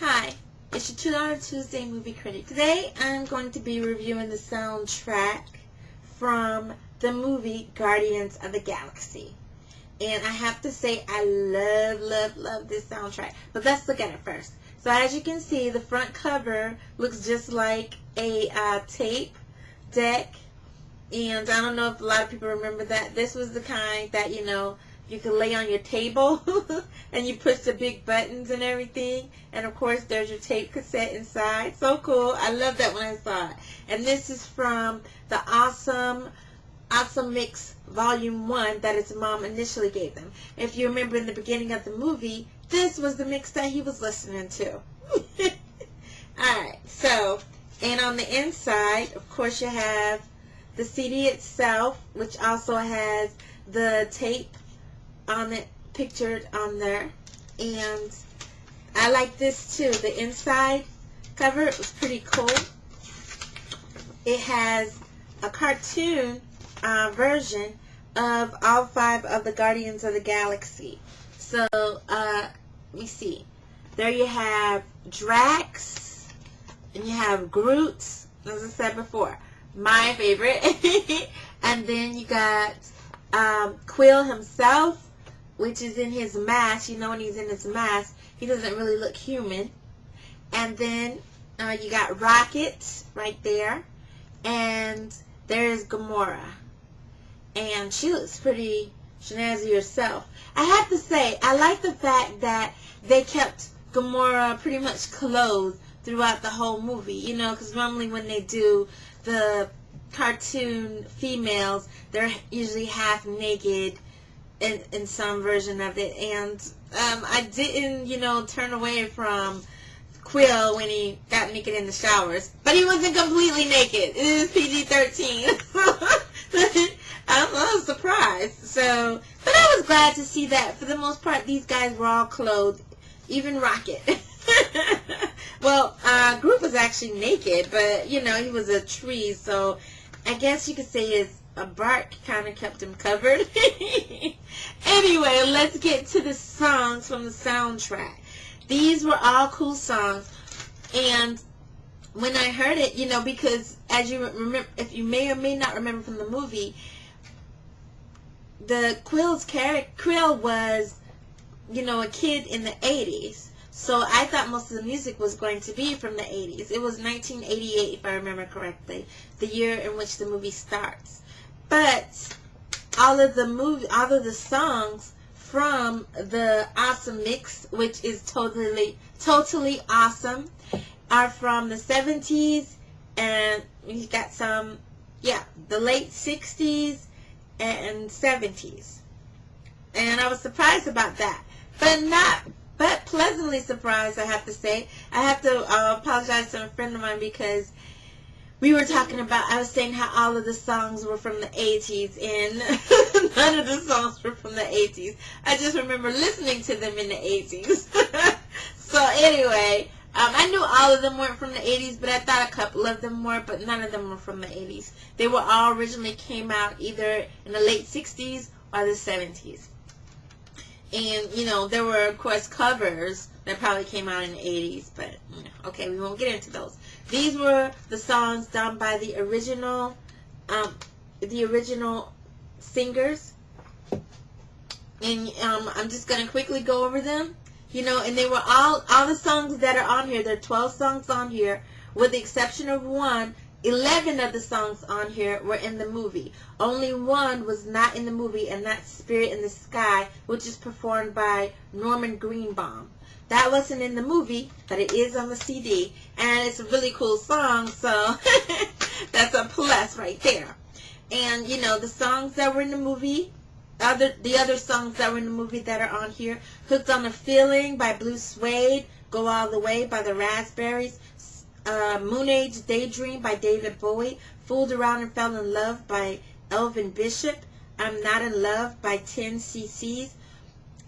Hi, it's your $2 Tuesday movie critic. Today I'm going to be reviewing the soundtrack from the movie Guardians of the Galaxy. And I have to say I love this soundtrack. But let's look at it first. So as you can see, the front cover looks just like a tape deck. And I don't know if a lot of people remember that. This was the kind that, you could lay on your table and you push the big buttons and everything. And of course there's your tape cassette inside. So cool. I love that when I saw it. And this is from the Awesome Mix Volume 1 that his mom initially gave them. If you remember in the beginning of the movie, this was the mix that he was listening to. Alright, so, and on the inside, of course, you have the CD itself, which also has the tape on it pictured on there. And I like this too. The inside cover was pretty cool. It has a cartoon version of all 5 of the Guardians of the Galaxy. So let me see. There you have Drax, and you have Groot, as I said before, my favorite. And then you got Quill himself, which is in his mask. When he's in his mask, he doesn't really look human. And then you got Rocket right there, and there's Gamora, and she looks pretty snazzy herself. I have to say, I like the fact that they kept Gamora pretty much clothed throughout the whole movie, because normally when they do the cartoon females, they're usually half naked in some version of it. And I didn't, turn away from Quill when he got naked in the showers, but he wasn't completely naked. It is PG-13. I was surprised. So, but I was glad to see that for the most part these guys were all clothed, even Rocket. Well, Groot was actually naked, but he was a tree, so I guess you could say his bark kind of kept him covered. Anyway, let's get to the songs from the soundtrack. These were all cool songs, and when I heard it, because as you remember, if you may or may not remember from the movie, the Quill was, a kid in the 80s. So I thought most of the music was going to be from the 80s. It was 1988, if I remember correctly, the year in which the movie starts. But all of the songs from the Awesome Mix, which is totally awesome, are from the 70s, and you got some, the late 60s and 70s. And I was surprised about that, but pleasantly surprised, I have to say. I have to apologize to a friend of mine because we were talking about, I was saying how all of the songs were from the 80s, and none of the songs were from the 80s. I just remember listening to them in the 80s. So anyway, I knew all of them weren't from the 80s, but I thought a couple of them were, but none of them were from the 80s. They were all originally came out either in the late 60s or the 70s. And, there were, of course, covers that probably came out in the 80s, but, okay, we won't get into those. These were the songs done by the original singers. And I'm just going to quickly go over them. And they were all the songs that are on here. There are 12 songs on here, with the exception of one. 11 of the songs on here were in the movie. Only one was not in the movie, and that's Spirit in the Sky, which is performed by Norman Greenbaum. That wasn't in the movie, but it is on the CD, and it's a really cool song, so that's a plus right there. And, the songs that were in the movie, the other songs that were in the movie that are on here: Hooked on a Feeling by Blue Suede, Go All the Way by the Raspberries, Moon Age Daydream by David Bowie, Fooled Around and Fell in Love by Elvin Bishop, I'm Not in Love by 10cc,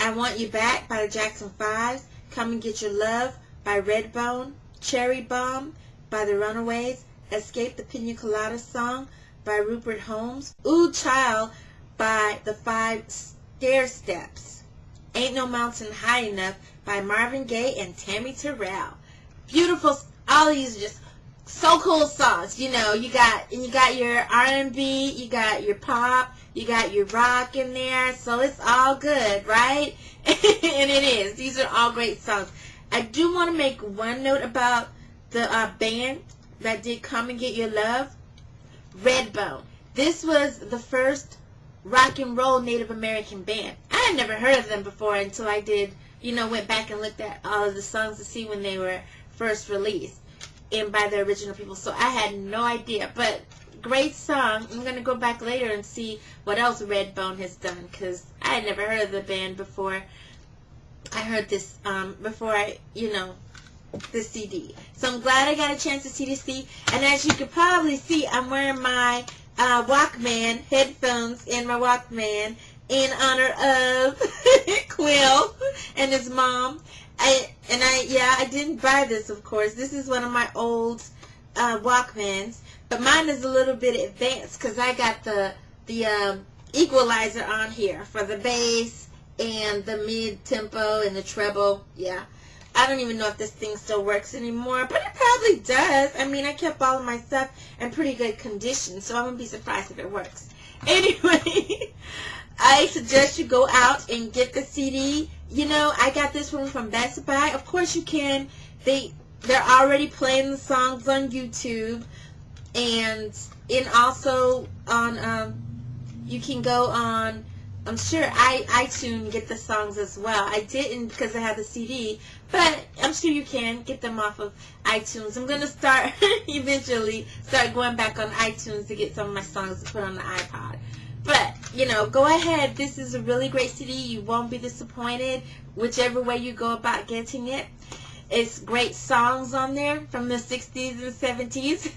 I Want You Back by the Jackson 5s, Come and Get Your Love by Redbone, Cherry Bomb by the Runaways, Escape the Pina Colada Song by Rupert Holmes, Ooh Child by the 5 Stair Steps, Ain't No Mountain High Enough by Marvin Gaye and Tammy Terrell. beautiful. All these are just so cool songs. You know, you got your R&B, you got your pop, you got your rock in there, so it's all good, right? And it is. These are all great songs. I do want to make one note about the band that did Come and Get Your Love, Redbone. This was the first rock and roll Native American band. I had never heard of them before until I did, went back and looked at all of the songs to see when they were first released and by the original people. So I had no idea, but great song. I'm going to go back later and see what else Redbone has done, because I had never heard of the band before I heard this, this CD. So I'm glad I got a chance to see this CD. And as you can probably see, I'm wearing my Walkman headphones and my Walkman in honor of Quill and his mom. I didn't buy this, of course. This is one of my old Walkmans, but mine is a little bit advanced because I got the equalizer on here for the bass and the mid-tempo and the treble. Yeah. I don't even know if this thing still works anymore, but it probably does. I mean, I kept all of my stuff in pretty good condition, so I wouldn't be surprised if it works. Anyway, I suggest you go out and get the CD. I got this one from Best Buy. Of course you can. They're already playing the songs on YouTube, and also on you can go on, I'm sure, iTunes, get the songs as well. I didn't because I had the CD, but I'm sure you can get them off of iTunes. I'm going to start eventually going back on iTunes to get some of my songs to put on the iPod. But, go ahead. This is a really great CD. You won't be disappointed whichever way you go about getting it. It's great songs on there from the 60s and 70s.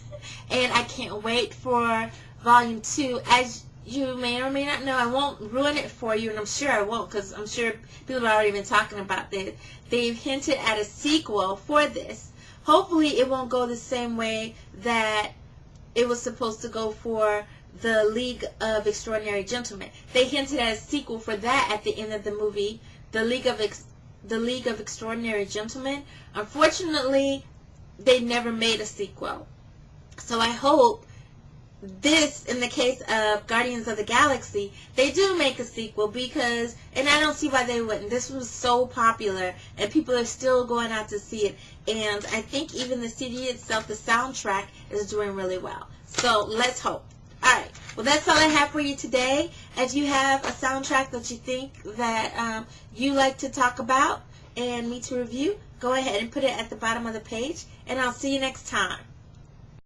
And I can't wait for Volume 2. As you may or may not know, I won't ruin it for you, and I'm sure I won't, because I'm sure people have already been talking about this. They've hinted at a sequel for this. Hopefully it won't go the same way that it was supposed to go for the League of Extraordinary Gentlemen. They hinted at a sequel for that at the end of the movie, the League of Extraordinary Gentlemen. Unfortunately, they never made a sequel. So I hope this, in the case of Guardians of the Galaxy, they do make a sequel, because, and I don't see why they wouldn't. This was so popular, and people are still going out to see it. And I think even the CD itself, the soundtrack, is doing really well. So let's hope. Alright, well, that's all I have for you today. If you have a soundtrack that you think that you like to talk about and me to review, go ahead and put it at the bottom of the page, and I'll see you next time.